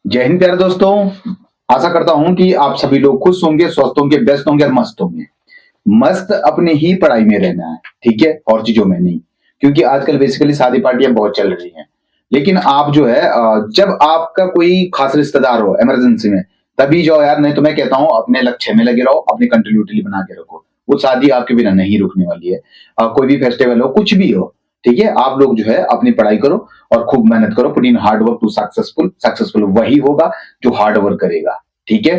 जय हिंद प्यारे दोस्तों। आशा करता हूं कि आप सभी लोग खुश होंगे, स्वस्थ होंगे, व्यस्त होंगे और मस्त होंगे। मस्त अपनी ही पढ़ाई में रहना है, ठीक है, और चीजों में नहीं। क्योंकि आजकल बेसिकली शादी पार्टियां बहुत चल रही हैं। लेकिन आप जो है जब आपका कोई खास रिश्तेदार हो इमरजेंसी में, तभी जाओ यार। नहीं तो मैं कहता हूं अपने लक्ष्य में लगे रहो, अपनी कंटिन्यूटी बना के रखो। वो शादी आपके बिना नहीं रुकने वाली है। कोई भी फेस्टिवल हो, कुछ भी हो, ठीक है, आप लोग जो है अपनी पढ़ाई करो और खूब मेहनत करो। Put in hard work to successful. Successful वही होगा जो हार्ड वर्क करेगा, ठीक है।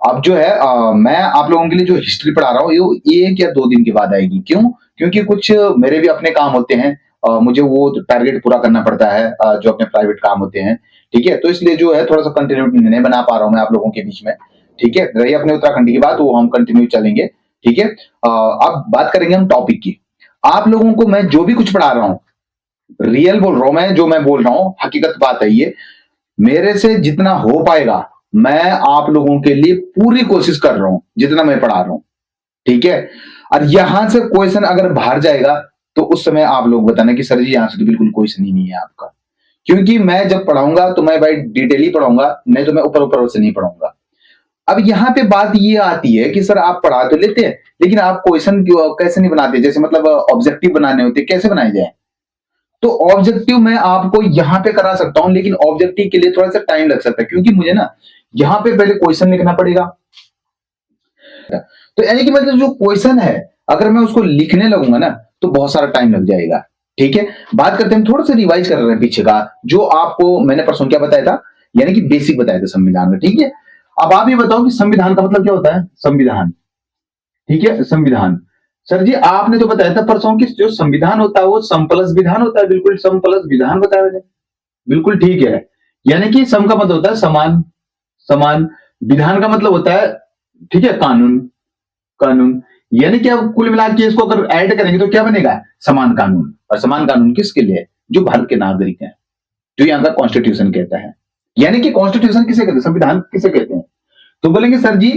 अब जो है मैं आप लोगों के लिए जो हिस्ट्री पढ़ा रहा हूँ ये 1 या 2 दिन के बाद आएगी। क्यों? क्योंकि कुछ मेरे भी अपने काम होते हैं। मुझे वो टारगेट पूरा करना पड़ता है, जो अपने प्राइवेट काम होते हैं, ठीक है। तो इसलिए जो है थोड़ा सा कंटिन्यूटी नहीं बना पा रहा हूँ मैं आप लोगों के बीच में, ठीक है। रही अपने उत्तराखंड की बात, वो हम कंटिन्यू चलेंगे, ठीक है। अब बात करेंगे हम टॉपिक की। आप लोगों को मैं जो भी कुछ पढ़ा रहा हूँ, रियल बोल रहा हूं मैं, जो मैं बोल रहा हूं हकीकत बात है ये। मेरे से जितना हो पाएगा मैं आप लोगों के लिए पूरी कोशिश कर रहा हूं, जितना मैं पढ़ा रहा हूं, ठीक है। और यहां से क्वेश्चन अगर बाहर जाएगा तो उस समय आप लोग बताना कि सर जी यहां से तो बिल्कुल क्वेश्चन ही नहीं है आपका। क्योंकि मैं जब पढ़ाऊंगा तो मैं भाई डिटेल ही पढ़ाऊंगा, नहीं तो मैं ऊपर ऊपर से नहीं पढ़ाऊंगा। अब यहाँ पे बात ये आती है कि सर आप पढ़ा तो लेते हैं, लेकिन आप क्वेश्चन कैसे नहीं बनाते? जैसे मतलब ऑब्जेक्टिव बनाने होते, कैसे बनाए जाए? तो ऑब्जेक्टिव मैं आपको यहां पे करा सकता हूं, लेकिन ऑब्जेक्टिव के लिए थोड़ा सा टाइम लग सकता है, क्योंकि मुझे ना यहां पे पहले क्वेश्चन लिखना पड़ेगा। तो यानी कि मतलब जो क्वेश्चन है, अगर मैं उसको लिखने लगूंगा ना तो बहुत सारा टाइम लग जाएगा, ठीक है। बात करते हैं, थोड़ा सा रिवाइज कर रहे हैं पीछे का, जो आपको मैंने परसों क्या बताया था, यानी कि बेसिक बताया था संविधान का, ठीक है। अब आप ये बताओ कि संविधान का मतलब क्या होता है? संविधान, ठीक है, संविधान। सर जी आपने तो बताया था परसों कि जो संविधान होता है वो सम प्लस विधान होता है। बिल्कुल सम प्लस विधान बताया मैंने, बिल्कुल ठीक है। यानी कि सम का मतलब होता है समान, समान। विधान का मतलब होता है, ठीक है, कानून, कानून। यानी कि अब कुल मिला के इसको अगर ऐड करेंगे तो क्या बनेगा? समान कानून। और समान कानून किसके लिए? जो भारत के नागरिक हैं, जो यहाँ का कॉन्स्टिट्यूशन कहता है। यानी कि कॉन्स्टिट्यूशन किसे कहते हैं, संविधान किसे कहते हैं? तो बोलेंगे सर जी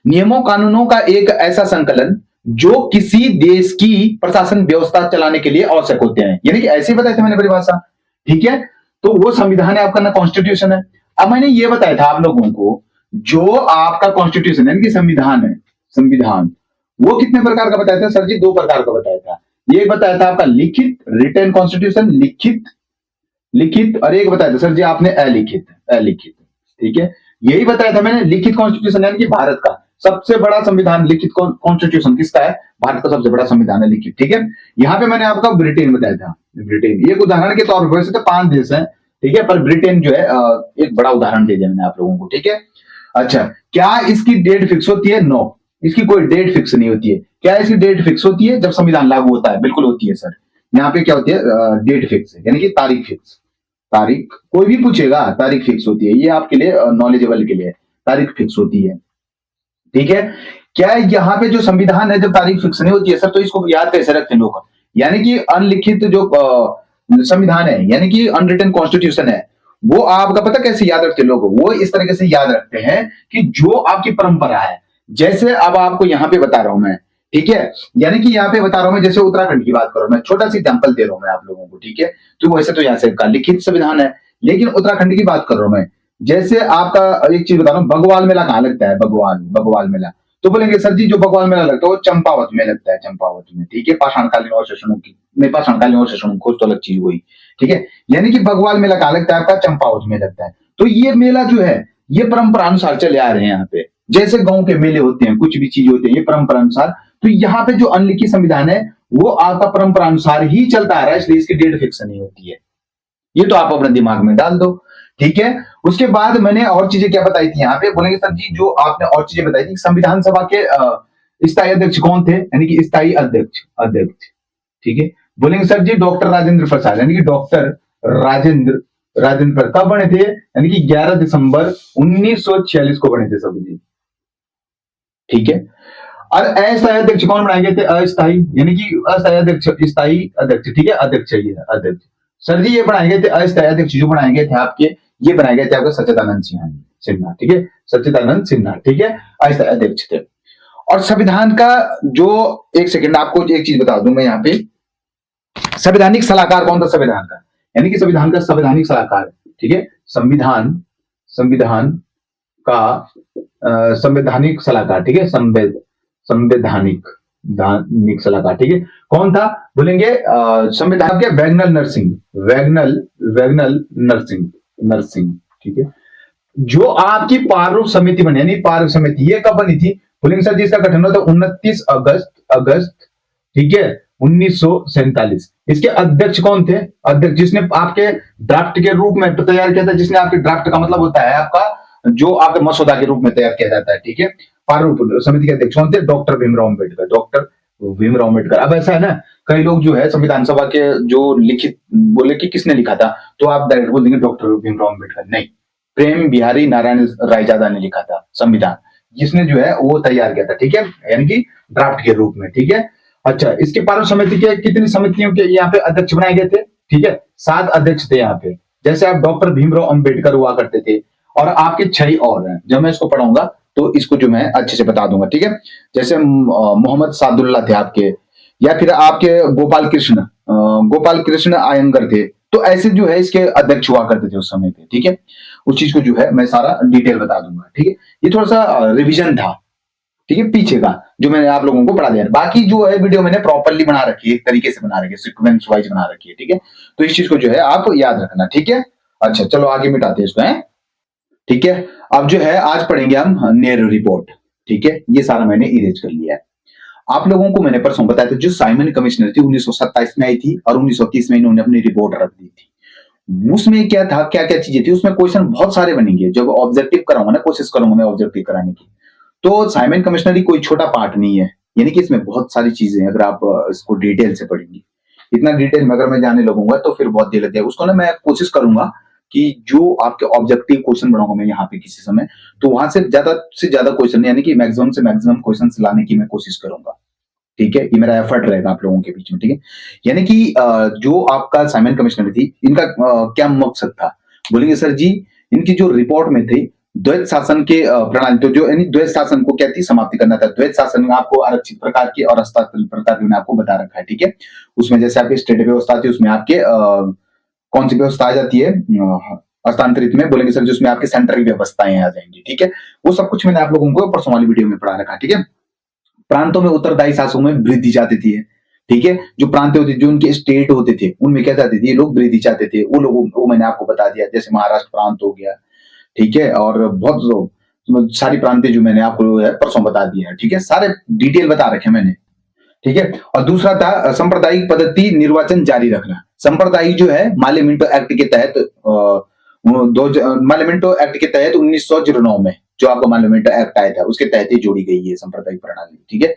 नियमों कानूनों का एक ऐसा संकलन जो किसी देश की प्रशासन व्यवस्था चलाने के लिए आवश्यक होते हैं। यानी कि ऐसे ही बताया था मैंने परिभाषा, ठीक है। तो वो संविधान है आपका, ना कॉन्स्टिट्यूशन है। अब मैंने ये बताया था आप लोगों को, जो आपका कॉन्स्टिट्यूशन है कि संविधान है, संविधान वो कितने प्रकार का बताया था सर जी? 2 प्रकार का बताया था। ये बताया था आपका लिखित, रिटन कॉन्स्टिट्यूशन, लिखित, लिखित। और एक बताया था सर जी आपने अलिखित, अलिखित, ठीक है। यही बताया था मैंने, लिखित कॉन्स्टिट्यूशन यानी कि भारत का सबसे बड़ा संविधान। लिखित कॉन्स्टिट्यूशन किसका है? भारत का सबसे बड़ा संविधान है लिखित, ठीक है। यहाँ पे मैंने आपका ब्रिटेन बताया था, ब्रिटेन एक उदाहरण के तौर पर। वैसे तो 5 देश हैं, ठीक है, पर ब्रिटेन जो है एक बड़ा उदाहरण दे दिया मैंने आप लोगों को, ठीक है। अच्छा, क्या इसकी डेट फिक्स होती है? नो, इसकी कोई डेट फिक्स नहीं होती है। क्या इसकी डेट फिक्स होती है जब संविधान लागू होता है? बिल्कुल होती है सर। यहाँ पे क्या होती है? डेट फिक्स है, यानी कि तारीख फिक्स। तारीख कोई भी पूछेगा, तारीख फिक्स होती है। ये आपके लिए नॉलेजेबल के लिए तारीख फिक्स होती है, ठीक है। क्या यहाँ पे जो संविधान है जब तारीख फिक्स नहीं होती है सर, तो इसको याद कैसे रखते हैं लोग? यानी कि अनलिखित जो संविधान है, यानी कि अनरिटन कॉन्स्टिट्यूशन है, वो आपका पता कैसे याद रखते हैं लोग? वो इस तरीके से याद रखते हैं कि जो आपकी परंपरा है, जैसे अब आपको यहाँ पे बता रहा हूं मैं, ठीक है। यानी कि यहाँ पे बता रहा हूं मैं, जैसे उत्तराखंड की बात करो, मैं छोटा सा एग्जाम्पल दे रहा हूं मैं आप लोगों को, ठीक है। तो वैसे तो यहाँ से का लिखित संविधान है, लेकिन उत्तराखंड की बात कर रहा हूं मैं। जैसे आपका एक चीज बता रहा हूँ, बगवाल मेला कहाँ लगता है? बगवाल, बगवाल मेला। तो बोलेंगे सर जी जो बगवाल मेला लगता है वो चंपावत में लगता है, चंपावत में, ठीक है। पाषाणकालीन अवशेषों की नहीं, पाषाणकालीन अवशेषों खोज तो अलग चीज हुई, ठीक है। यानी कि बगवाल मेला कहाँ लगता है आपका? चंपावत में लगता है। तो ये मेला जो है ये परंपरा अनुसार चले आ रहे हैं यहाँ पे। जैसे गांव के मेले होते हैं, कुछ भी चीज होती है, ये परंपरा अनुसार। तो यहाँ पे जो अनलिखित संविधान है वो आपका परंपरा अनुसार ही चलता आ रहा है, इसलिए इसकी डेट फिक्स नहीं होती है। ये तो आप अपने दिमाग में डाल दो, ठीक है। उसके बाद मैंने और चीजें क्या बताई थी यहाँ पे? बोलेंगे सर जी जो आपने और चीजें बताई थी, संविधान सभा के स्थायी अध्यक्ष कौन थे? यानी कि स्थायी अध्यक्ष, अध्यक्ष, ठीक है। बोलेंगे सर जी डॉक्टर राजेंद्र प्रसाद, यानी कि डॉक्टर राजेंद्र, राजेंद्र प्रसाद कब बने थे? यानी कि 11 दिसंबर 1946 को बने थे सब जी, ठीक है। और अस्थायी अध्यक्ष कौन बनाए गए थे? अस्थायी, यानी कि अस्थायी अध्यक्ष, स्थायी अध्यक्ष, ठीक है, अध्यक्ष चाहिए, अध्यक्ष। सर जी ये बनाए गए थे अस्थायी अध्यक्ष, जो बनाए गए थे आपके, ये बनाए गए थे आपके सच्चिदानंद सिन्हा, सिन्हा, ठीक है, सच्चिदानंद सिन्हा, ठीक है, अस्थायी अध्यक्ष थे। और संविधान का जो, एक सेकंड आपको एक चीज बता दूं मैं यहाँ पे, संवैधानिक सलाहकार कौन था संविधान का? यानी कि संविधान का संवैधानिक सलाहकार, ठीक है, संविधान, संविधान का संवैधानिक सलाहकार, ठीक है, संवैधानिक धानिक सलाहकार, ठीक है। कौन था बोलेंगे? संविधान के वैगनल नरसिंह, वैगनल नरसिंह, ठीक है। जो आपकी पारुव समिति बनी, यानी पारुव समिति, ये कब बनी थी बोलेंगे? सर जी इसका गठन हुआ था 29 अगस्त, ठीक है, 1947। इसके अध्यक्ष कौन थे? अध्यक्ष जिसने आपके ड्राफ्ट के रूप में तैयार किया था, जिसने आपके ड्राफ्ट का मतलब होता है आपका जो आपके मसौदा के रूप में तैयार किया जाता है, ठीक है। पारुव समिति के अध्यक्ष कौन थे? Doctor Bhimrao Ambedkar, doctor Bhimrao Ambedkar. अब ऐसा है ना, कई लोग जो है संविधान सभा के जो लिखित बोले कि किसने लिखा था, तो आप डायरेक्ट बोल देंगे डॉक्टर भीमराव अम्बेडकर। नहीं, प्रेम बिहारी नारायण रायजादा ने लिखा था संविधान, जिसने जो है वो तैयार किया था, ठीक है, यानी कि ड्राफ्ट के रूप में, ठीक है। अच्छा, इसके पारुव समिति के कितनी समितियों के यहाँ पे अध्यक्ष बनाए गए थे? ठीक है, 7 अध्यक्ष थे यहाँ पे। जैसे आप डॉक्टर भीमराव अम्बेडकर हुआ करते थे, और आपके 6 और हैं। जब मैं इसको पढ़ाऊंगा तो इसको जो मैं अच्छे से बता दूंगा, ठीक है। जैसे मोहम्मद सादुल्ला थे आपके, या फिर आपके गोपाल कृष्ण आयंगर थे। तो ऐसे जो है इसके अध्यक्ष हुआ करते थे उस समय पे, ठीक है। उस चीज को जो है मैं सारा डिटेल बता दूंगा, ठीक है। ये थोड़ा सा रिवीजन था, ठीक है, पीछे का जो मैंने आप लोगों को पढ़ा दिया। बाकी जो है वीडियो मैंने प्रॉपरली बना रखी है, एक तरीके से बना रखी है, सीक्वेंस वाइज बना रखी है, ठीक है। तो इस चीज को जो है आप याद रखना, ठीक है। अच्छा चलो आगे मिटाते हैं इसको, है ठीक है। अब जो है आज पढ़ेंगे हम नेहरू रिपोर्ट, ठीक है। ये सारा मैंने इरेज कर लिया है। आप लोगों को मैंने परसों बताया था, जो साइमन कमिश्नर थी 1927 में आई थी, और 1930 में इन्होंने अपनी रिपोर्ट रख दी थी। उसमें क्या था, क्या क्या चीजें थी उसमें, क्वेश्चन बहुत सारे बनेंगे। जब ऑब्जेक्टिव कराऊंगा ना, कोशिश करूंगा मैं ऑब्जेक्टिव कराने की, तो साइमन कमिश्नरी कोई छोटा पार्ट नहीं है, यानी कि इसमें बहुत सारी चीजें हैं। अगर आप इसको डिटेल से पढ़ेंगे, इतना डिटेल में अगर मैं जाने लगूंगा तो फिर बहुत देर लग जाएगा। उसको ना मैं कोशिश करूंगा कि जो आपके ऑब्जेक्टिव क्वेश्चन बनाऊंगा मैं यहाँ पे किसी समय, तो वहां से ज्यादा क्वेश्चन, यानी कि मैक्सिमम से मैक्सिमम क्वेश्चन लाने की मैं कोशिश करूंगा, ठीक है। ये मेरा एफर्ट रहेगा आप लोगों के बीच में, ठीक है। यानी कि जो आपका साइमन कमिश्नर थी, इनका क्या मकसद था बोलेंगे? सर जी इनकी जो रिपोर्ट में थी, द्वैत शासन के प्रणाली, तो जो यानी द्वैत शासन को क्या थी, समाप्ति करना था। द्वैत शासन में आपको आरक्षित प्रकार की और हस्तांतरित प्रकार की आपको बता रखा है, ठीक है। उसमें जैसे आपकी स्टेट व्यवस्था थी, उसमें आपके कौन सी व्यवस्था आ जाती है हस्तांतरित में बोलेंगे? सर जिसमें आपकी सेंट्रल व्यवस्थाएं आ जाएंगी, ठीक है। वो सब कुछ मैंने आप लोगों को परसों वाली वीडियो में पढ़ा रखा, ठीक है। प्रांतों में उत्तरदायी शासकों में वृद्धि चाहती थी, ठीक है। जो प्रांत होते जो उनके स्टेट होते थे, उनमें क्या चाहते थे ये लोग? वृद्धि चाहते थे। वो लोग, वो मैंने आपको बता दिया, जैसे महाराष्ट्र प्रांत हो गया, ठीक है, और बहुत सारी प्रांतें जो मैंने आपको है परसों बता दिया है, ठीक है। सारे डिटेल बता रखे मैंने, ठीक है। और दूसरा था सांप्रदायिक पद्धति निर्वाचन जारी रखना। सांप्रदायिक जो है मार्लियामेंटो एक्ट के तहत, मार्लियामेंटो एक्ट के तहत 1909 में जो आपका मार्लियामेंटो एक्ट आया था, उसके तहत ही जोड़ी गई है सांप्रदायिक प्रणाली, ठीक है।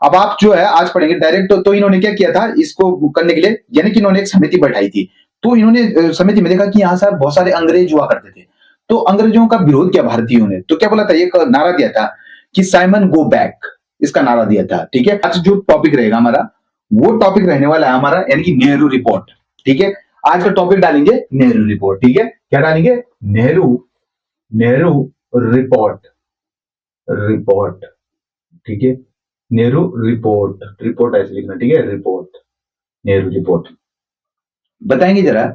अब आप जो है आज पढ़ेंगे डायरेक्ट, तो इन्होंने क्या किया था इसको करने के लिए, यानी कि इन्होंने एक समिति बैठाई थी। तो इन्होंने समिति में देखा कि यहाँ से बहुत सारे अंग्रेज हुआ करते थे, तो अंग्रेजों का विरोध किया भारतीयों ने। तो क्या बोला था, एक नारा दिया था कि साइमन गो बैक, इसका नारा दिया था, ठीक है। आज जो टॉपिक रहेगा हमारा, वो टॉपिक रहने वाला है हमारा, यानी कि नेहरू रिपोर्ट, ठीक है। आज का टॉपिक डालेंगे नेहरू रिपोर्ट, ठीक है। क्या डालेंगे? नेहरू रिपोर्ट, ठीक है। नेहरू रिपोर्ट ऐसे लिखना, ठीक है, रिपोर्ट, नेहरू रिपोर्ट। बताएंगे जरा,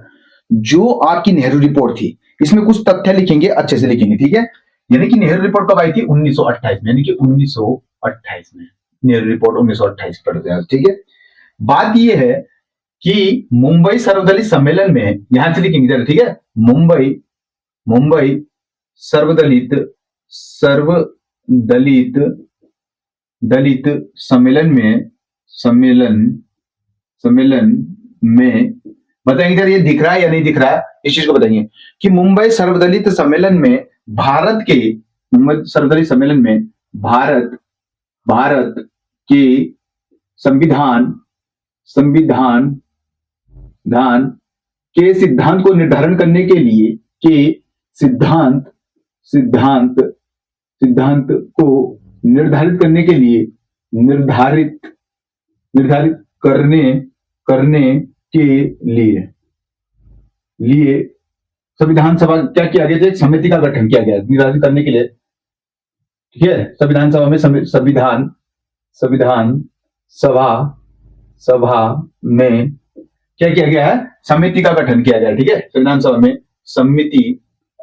जो आपकी नेहरू रिपोर्ट थी, इसमें कुछ तथ्य लिखेंगे, अच्छे से लिखेंगे, ठीक है। यानी कि नेहरू रिपोर्ट कब आई थी? 1928 में, यानी कि 1928 में नेहरू रिपोर्ट 1928 पढ़ते हैं, ठीक है। बात यह है कि मुंबई सर्वदलीय सम्मेलन में, यहां से लिखेंगे जरा, ठीक है, मुंबई सर्वदलित सम्मेलन में बताएंगे जरा, ये दिख रहा है या नहीं दिख रहा है, इस चीज को बताइए कि मुंबई सर्वदलित सम्मेलन में भारत के संविधान के सिद्धांत को निर्धारण करने के लिए, सिद्धांत को निर्धारित करने के लिए संविधान सभा क्या किया गया? एक समिति का गठन किया गया निर्धारित करने के लिए, ठीक है। संविधान सभा में संविधान सभा में क्या किया गया है? समिति का गठन किया गया, ठीक है। संविधान सभा में समिति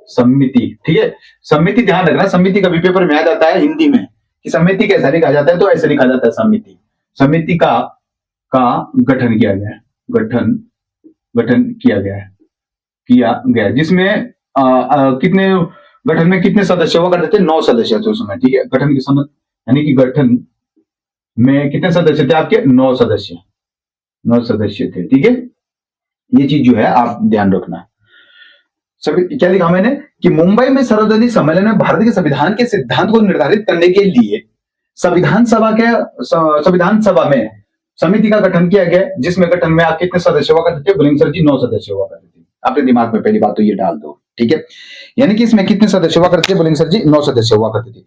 समिति, ठीक है। समिति ध्यान रखना, समिति कभी पेपर में आ जाता है हिंदी में कि समिति कैसा लिखा जाता है, तो ऐसे लिखा जाता है समिति। समिति का गठन किया गया है, गठन किया गया जिसमें कितने, गठन में कितने सदस्य हुआ करते थे? 9 सदस्य थे उस समय, ठीक है। गठन की समझ यानी कि गठन में कितने सदस्य थे आपके? 9 सदस्य थे, ठीक है। ये चीज जो है आप ध्यान रखना। सभी क्या लिखा मैंने कि मुंबई में सर्वदलीय सम्मेलन में भारत के संविधान के सिद्धांत को निर्धारित करने के लिए संविधान सभा में समिति का गठन किया गया, जिसमें गठन में आप कितने सदस्य हुआ करते थे? बोलेंगे सर जी 9 सदस्य हुआ करते थे। अपने दिमाग में पहली बात तो ये डाल दो, ठीक है। यानी कि इसमें कितने सदस्य हुआ करते थे? बोलेंगे सर जी 9 सदस्य हुआ करते थे,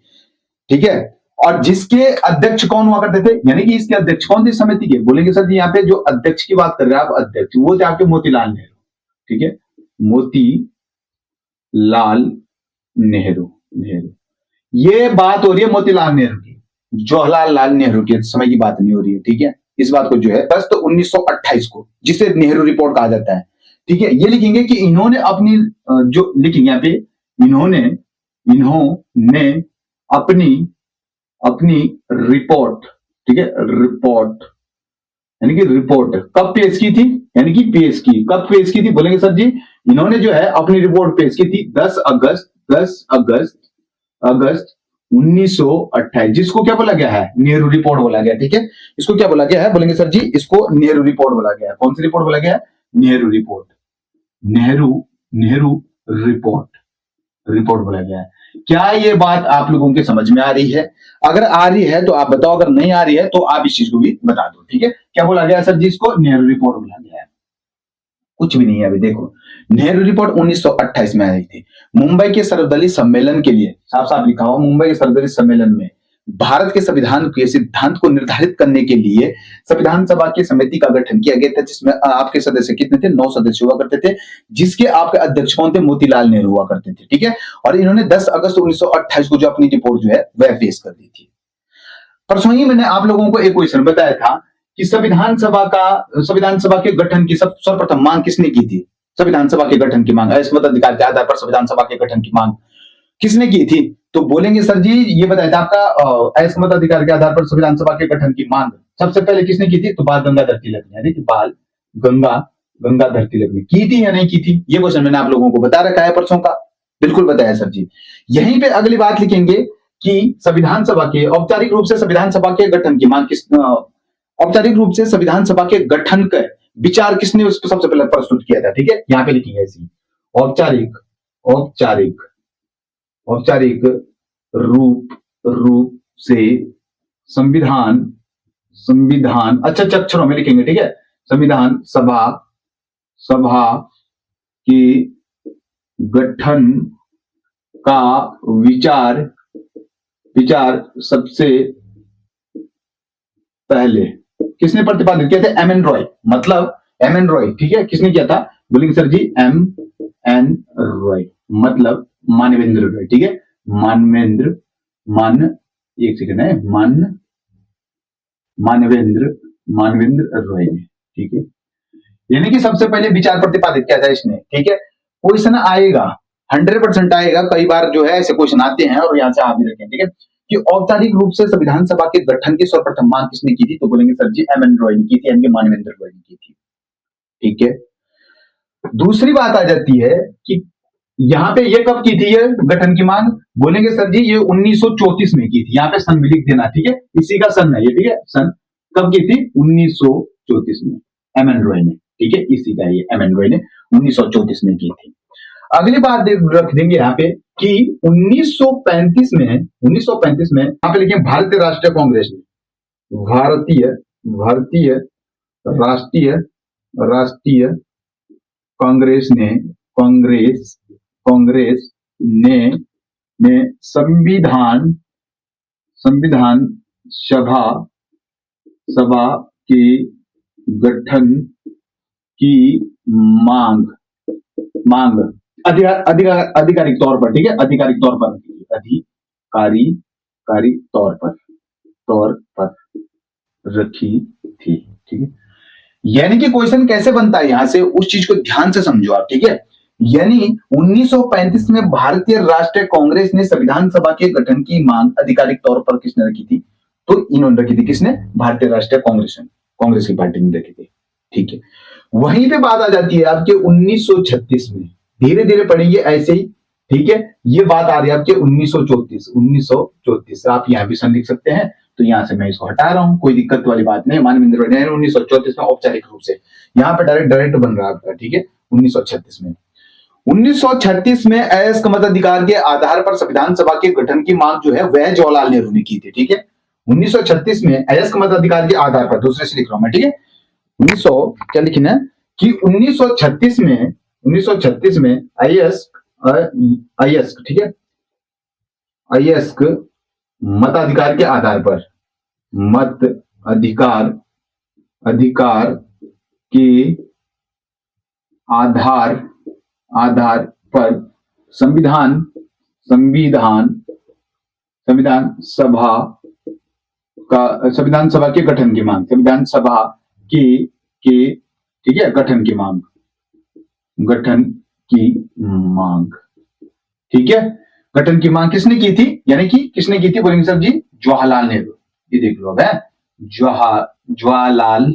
ठीक है। और जिसके अध्यक्ष कौन हुआ करते थे? यानी कि इसके अध्यक्ष कौन थे समिति के? बोलेंगे सर जी यहाँ पे जो अध्यक्ष की बात कर रहे हैं आप, अध्यक्ष वो थे आपके मोतीलाल नेहरू, ठीक है। मोतीलाल नेहरू, ये बात हो रही है मोतीलाल नेहरू की, जवाहरलाल नेहरू के समय की बात नहीं हो रही है, ठीक है। इस बात को जो है 10/1928 को, जिसे नेहरू रिपोर्ट कहा जाता है, ठीक है। ये लिखेंगे कि इन्होंने अपनी जो लिखेंगे यहाँ पे, इन्होंने अपनी रिपोर्ट, ठीक है, रिपोर्ट यानी कि रिपोर्ट कब पेश की थी? यानी कि पेश की, कब पेश की थी? बोलेंगे सर जी इन्होंने जो है अपनी रिपोर्ट पेश की थी 10 अगस्त 1928, जिसको क्या बोला गया है? नेहरू रिपोर्ट बोला गया, ठीक है। इसको क्या बोला गया है? बोलेंगे सर जी इसको नेहरू रिपोर्ट बोला गया है। कौन सी रिपोर्ट बोला गया है? नेहरू रिपोर्ट, नेहरू रिपोर्ट बोला गया है। क्या ये बात आप लोगों के समझ में आ रही है? अगर आ रही है तो आप बताओ, अगर नहीं आ रही है तो आप इस चीज को भी बता दो, ठीक है। क्या बोला गया सर जी? इसको नेहरू रिपोर्ट बोला गया है। कुछ भी नहीं है अभी, देखो नेहरू रिपोर्ट 1928 में आई थी। मुंबई के सर्वदलीय सम्मेलन के लिए, साफ साफ लिखा हुआ, मुंबई के सर्वदलीय सम्मेलन में भारत के संविधान के सिद्धांत को निर्धारित करने के लिए संविधान सभा की समिति का गठन किया गया था, जिसमें आपके सदस्य कितने थे? 9 सदस्य हुआ करते थे, जिसके आपके अध्यक्ष कौन थे? मोतीलाल नेहरू हुआ करते थे, ठीक है। और इन्होंने 10 अगस्त 1928 को जो अपनी रिपोर्ट जो है वह पेश कर दी थी। परसों ही मैंने आप लोगों को एक क्वेश्चन बताया था कि संविधान सभा के गठन की सर्वप्रथम मांग किसने की थी? संविधान सभा के गठन की मांग, मताधिकार के आधार पर संविधान सभा के गठन की मांग किसने की थी? तो बोलेंगे सर जी ये बताया था आपका मताधिकार के आधार पर संविधान सभा के गठन की मांग सबसे पहले किसने की थी? तो बाल गंगाधर तिलक ने, यानी कि बाल गंगाधर तिलक ने की थी या नहीं की थी? ये क्वेश्चन मैंने आप लोगों को बता रखा है परसों का, बिल्कुल बताया सर जी। यहीं पे अगली बात लिखेंगे कि संविधान सभा के औपचारिक रूप से संविधान सभा के गठन की मांग औपचारिक रूप से संविधान सभा के गठन का विचार किसने उसको सबसे पहले प्रस्तुत किया था? ठीक है, यहां पे लिखेंगे ऐसी औपचारिक रूप से संविधान अच्छा अक्षरों में लिखेंगे, ठीक है। संविधान सभा के गठन का विचार सबसे पहले किसने प्रतिपादित किया था? एम एन रॉय, मतलब एम एन रॉय, ठीक है। किसने किया था? बोलेंगे sir ji M N Roy, मतलब मानवेंद्र रॉय, ठीक है। एक सेकंड है, मानवेंद्र रॉय ने, ठीक है। यानी कि सबसे पहले विचार प्रतिपादित किया था इसने, ठीक है। क्वेश्चन आएगा 100% आएगा, कई बार जो है ऐसे क्वेश्चन आते हैं और यहाँ से आप भी रखें, ठीक है, कि औपचारिक रूप से संविधान सभा के गठन की सर्वप्रथम मांग किसने की थी? तो बोलेंगे sir ji M N Roy ने की थी, यानी कि मानवेंद्र रॉय ने की थी, ठीक है। दूसरी बात आ जाती है कि यहाँ पे ये कब की थी ये गठन की मांग? बोलेंगे सर जी ये 1934 में की थी, यहाँ पे सन भी लिख देना, ठीक है। इसी का सन है ये, ठीक है। सन कब की थी? 1934 में एम एन रॉय ने, ठीक है। इसी का ये एम एन रॉय ने 1934 में की थी। अगली बात रख देंगे यहाँ पे कि 1935 में यहाँ पे लिखे भारतीय राष्ट्रीय कांग्रेस ने, भारतीय राष्ट्रीय कांग्रेस ने संविधान सभा के गठन की मांग आधिकारिक तौर पर, ठीक है, आधिकारिक तौर पर रखी थी, ठीक है। यानी कि क्वेश्चन कैसे बनता है, यहां से उस चीज को ध्यान से समझो आप, ठीक है। यानी 1935 में भारतीय राष्ट्रीय कांग्रेस ने संविधान सभा के गठन की मांग आधिकारिक तौर पर किसने रखी थी? तो इन्होंने रखी थी। किसने? भारतीय राष्ट्रीय कांग्रेस ने, कांग्रेस की पार्टी ने रखी थी। ठीक है, वहीं पे बात आ जाती है आपके 1936 में, धीरे धीरे पढ़ेंगे ऐसे ही। ठीक है, ये बात आ रही है आपके 1934 आप यहां भी सन लिख सकते हैं, तो यहां से मैं इसको हटा रहा हूं, कोई दिक्कत वाली बात नहीं। मानवेंद्र वडेल 1934 में औपचारिक रूप से, यहाँ पे डायरेक्ट बन रहा है आपका। ठीक है, 1936 में 1936 में अयस्क मताधिकार के आधार पर संविधान सभा के गठन की मांग जो है वह जवाहरलाल नेहरू ने की थी। ठीक है, 1936 में अयस्क मताधिकार के आधार पर, दूसरे से लिख रहा हूं मैं। ठीक है, 1900 क्या लिखना है कि 1936 में अयस्क, ठीक है, अयस्क मताधिकार के आधार पर, मत अधिकार के आधार पर संविधान सभा के गठन की मांग, संविधान सभा के ठीक है, गठन की मांग, ठीक है, गठन की मांग किसने की थी? यानी कि किसने की थी बोलेंगे सर जी? जवाहरलाल नेहरू। ये देख लो अब है, जवाहरलाल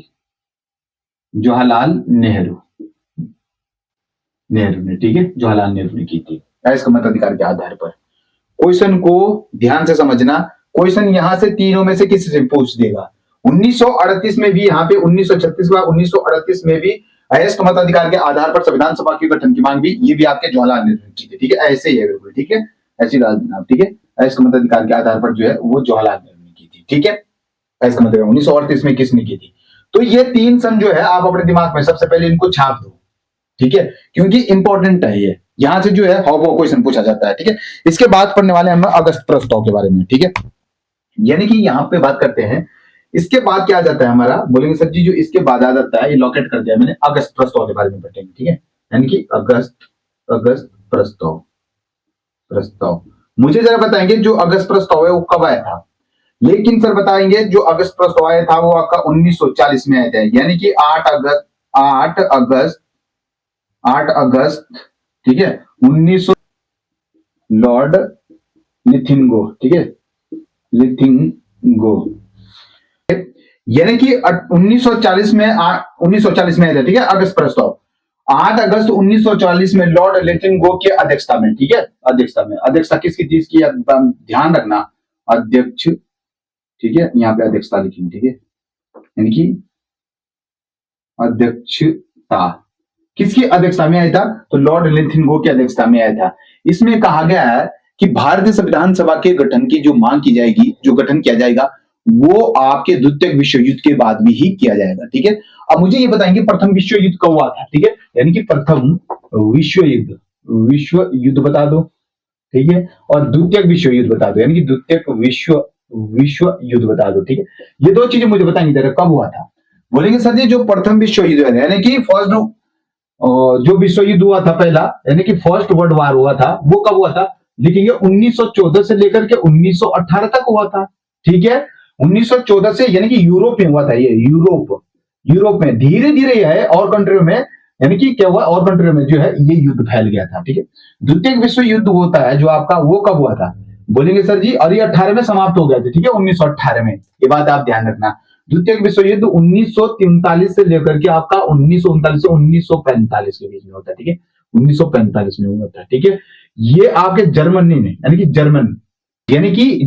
नेहरू ने, ठीक है, जवाहरलाल नेहरू ने की थी अयस्क मताधिकार के आधार पर। क्वेश्चन को ध्यान से समझना, क्वेश्चन यहां से तीनों में से किसी से पूछ देगा। 1938 में भी, यहाँ पे 1936 के बाद 1938 में भी अयस्क मताधिकार के आधार पर संविधान सभा के गठन की मांग भी, ये भी आपके जवाहरलाल नेहरू ने की थी। ठीक है, ऐसे ही है बिल्कुल। ठीक है, ऐसी बात जनाब। ठीक है, अयस्क मताधिकार के आधार पर जो है वो जवाहरलाल नेहरू ने की थी। ठीक है, अयस्क मताधिकार 1938 में किसने की थी? तो ये तीन सन जो है आप अपने दिमाग में सबसे पहले इनको छाप दो। ठीक है, क्योंकि इंपॉर्टेंट है ये, यहां से जो है हाउ क्वेश्चन पूछा जाता है। ठीक है, इसके बाद पढ़ने वाले हम अगस्त प्रस्ताव के बारे में। ठीक है, यानी कि यहाँ पे बात करते हैं, इसके बाद क्या आ जाता है हमारा, बोलेंगे सर जी जो इसके बाद आ जाता है, ये लॉकेट कर दिया मैंने, अगस्त प्रस्ताव के बारे में पढ़ेंगे। ठीक है, यानी कि अगस्त प्रस्ताव मुझे जरा बताएंगे जो अगस्त प्रस्ताव है वो कब आया था? लेकिन सर बताएंगे जो अगस्त प्रस्ताव आया था वो आपका 1940 में आया था, यानी कि 8 अगस्त, ठीक है, 1900, लॉर्ड लिथिंगो, ठीक है, लिथिंगो, यानी कि 1940 में 1940 में आया था। ठीक है, अगस्त प्रस्ताव 8 अगस्त 1940 में लॉर्ड लिथिंगो की अध्यक्षता में। ठीक है, अध्यक्षता किसकी थी इसकी ध्यान रखना, अध्यक्ष। ठीक है, यहाँ पे अध्यक्षता लिखी। ठीक है, यानी कि अध्यक्षता किसकी अध्यक्षता में आया था? तो लॉर्ड लिथिंगो की अध्यक्षता में आया था। इसमें कहा गया है कि भारतीय संविधान सभा के गठन की जो मांग की जाएगी, जो गठन किया जाएगा वो आपके द्वितीय विश्व युद्ध के बाद भी ही किया जाएगा। ठीक है, अब मुझे ये बताएंगे प्रथम विश्व युद्ध कब हुआ था? ठीक है, यानी कि प्रथम विश्व युद्ध बता दो। ठीक है, और द्वितीय विश्व युद्ध बता दो, यानी कि द्वितीय विश्व युद्ध बता दो। ठीक है, ये दो चीजें मुझे बताएंगे जरा कब हुआ था। बोलेंगे सर जी जो प्रथम विश्व युद्ध है, यानी कि फर्स्ट जो विश्व युद्ध हुआ था पहला, यानी कि फर्स्ट वर्ल्ड वॉर हुआ था, वो कब हुआ था? लेकिन ये 1914 से लेकर के 1918 तक हुआ था। ठीक है, 1914 से, यानी कि यूरोप में हुआ था ये, यूरोप में। धीरे धीरे यह और कंट्रियों में, यानी कि क्या हुआ, और कंट्रियों में जो है ये युद्ध फैल गया था। ठीक है, द्वितीय विश्व युद्ध होता है जो आपका, वो कब हुआ था? बोलेंगे सर जी और ये 18 में समाप्त हो गया था। ठीक है, 1918 में, ये बात आप ध्यान रखना। द्वितीय विश्व युद्ध 1943 से लेकर के आपका 1939 से 1945 के बीच में होता है। ठीक है, 1945 में हुआ था। ठीक है, ये आपके जर्मनी ने, यानी कि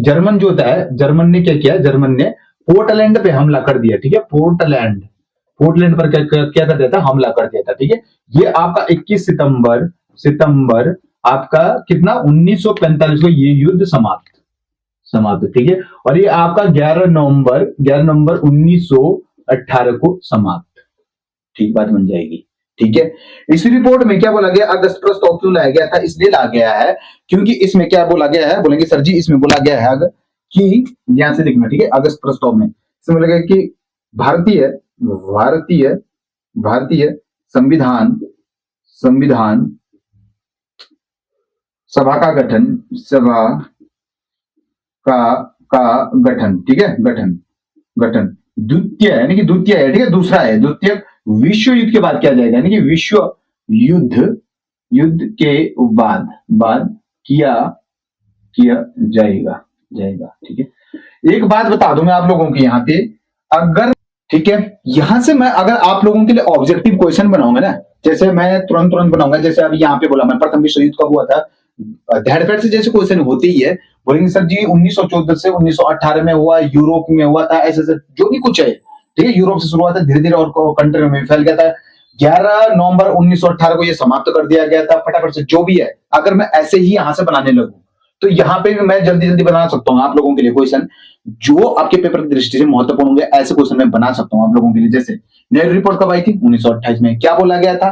जर्मन जो होता है, जर्मन ने क्या किया, जर्मन ने पोर्टलैंड पे हमला कर दिया। ठीक है, पोर्टलैंड पर क्या कर दिया था? हमला कर दिया था। ठीक है, ये आपका 21 सितंबर आपका कितना 1945 को ये युद्ध समाप्त। ठीक है, और ये आपका 11 नवंबर 1918 को समाप्त। ठीक बात बन जाएगी। ठीक है, इस रिपोर्ट में क्या बोला गया, अगस्त प्रस्ताव क्यों लाया गया था? इसलिए लाया गया है क्योंकि इसमें क्या बोला गया है, बोलेंगे सर जी इसमें बोला गया है कि, ध्यान से देखना। ठीक है, अगस्त प्रस्ताव में इसमें बोला गया कि भारतीय संविधान सभा का गठन, ठीक है, गठन द्वितीय, यानी कि द्वितीय है, ठीक है, दूसरा है, द्वितीय विश्व युद्ध के बाद किया जाएगा, यानी कि विश्व युद्ध युद्ध के बाद बाद किया किया जाएगा जाएगा। ठीक है, एक बात बता दूं मैं आप लोगों की यहाँ पे, अगर ठीक है यहां से मैं अगर आप लोगों के लिए ऑब्जेक्टिव क्वेश्चन बनाऊंगा ना, जैसे मैं तुरंत तुरंत बनाऊंगा, जैसे अभी यहाँ पे बोला मैं प्रथम विश्व युद्ध कब हुआ था, धड़फड़ से जैसे क्वेश्चन होते ही है, बोलेंगे सर जी 1914 से 1918 में हुआ, यूरोप में हुआ था, ऐसे ऐसे जो भी कुछ है। ठीक है, यूरोप से शुरू हुआ था, धीरे धीरे और कंट्री में फैल गया था, 11 नवंबर 1918 को ये समाप्त कर दिया गया था, फटाफट से जो भी है। अगर मैं ऐसे ही यहां से बनाने लगूं तो यहाँ पे भी मैं जल्दी जल्दी बना सकता हूँ आप लोगों के लिए क्वेश्चन, जो आपके पेपर की दृष्टि से महत्वपूर्ण होंगे, ऐसे क्वेश्चन मैं बना सकता हूँ आप लोगों के लिए। जैसे नेहरू रिपोर्ट कब आई थी, 1928 में, क्या बोला गया था,